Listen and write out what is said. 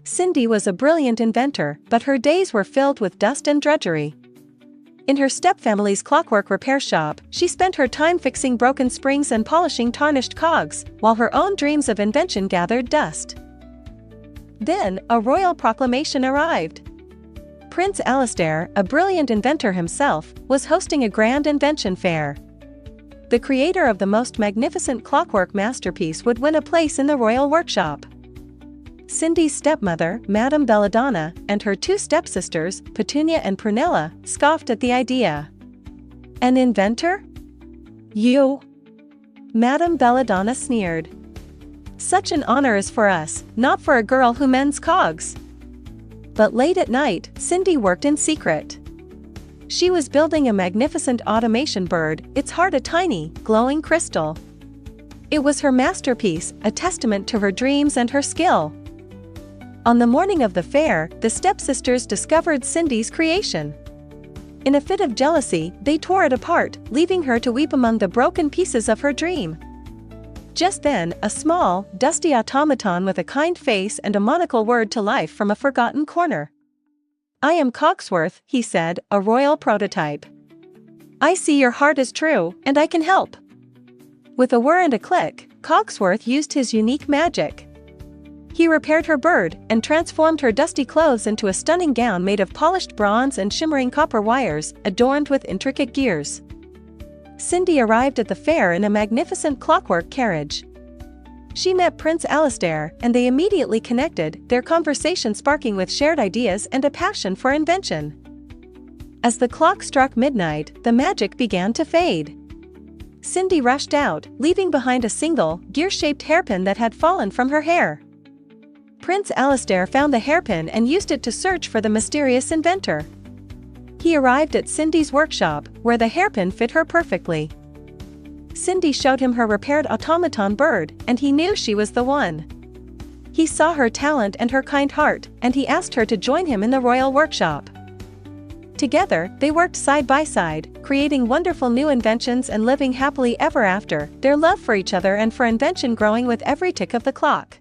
Cindy was a brilliant inventor, but her days were filled with dust and drudgery. In her stepfamily's clockwork repair shop, she spent her time fixing broken springs and polishing tarnished cogs, while her own dreams of invention gathered dust. Then, a royal proclamation arrived. Prince Alistair, a brilliant inventor himself, was hosting a grand invention fair. The creator of the most magnificent clockwork masterpiece would win a place in the royal workshop. Cindy's stepmother, Madame Belladonna, and her two stepsisters, Petunia and Prunella, scoffed at the idea. "An inventor? You?" Madame Belladonna sneered. "Such an honor is for us, not for a girl who mends cogs." But late at night, Cindy worked in secret. She was building a magnificent automation bird, its heart a tiny, glowing crystal. It was her masterpiece, a testament to her dreams and her skill. On the morning of the fair, the stepsisters discovered Cindy's creation. In a fit of jealousy, they tore it apart, leaving her to weep among the broken pieces of her dream. Just then, a small, dusty automaton with a kind face and a monocle whirred to life from a forgotten corner. "I am Cogsworth," he said, "a royal prototype. I see your heart is true, and I can help." With a whir and a click, Cogsworth used his unique magic. He repaired her bird and transformed her dusty clothes into a stunning gown made of polished bronze and shimmering copper wires, adorned with intricate gears. Cindy arrived at the fair in a magnificent clockwork carriage. She met Prince Alistair, and they immediately connected, their conversation sparking with shared ideas and a passion for invention. As the clock struck midnight, the magic began to fade. Cindy rushed out, leaving behind a single, gear-shaped hairpin that had fallen from her hair. Prince Alistair found the hairpin and used it to search for the mysterious inventor. He arrived at Cindy's workshop, where the hairpin fit her perfectly. Cindy showed him her repaired automaton bird, and he knew she was the one. He saw her talent and her kind heart, and he asked her to join him in the royal workshop. Together, they worked side by side, creating wonderful new inventions and living happily ever after, their love for each other and for invention growing with every tick of the clock.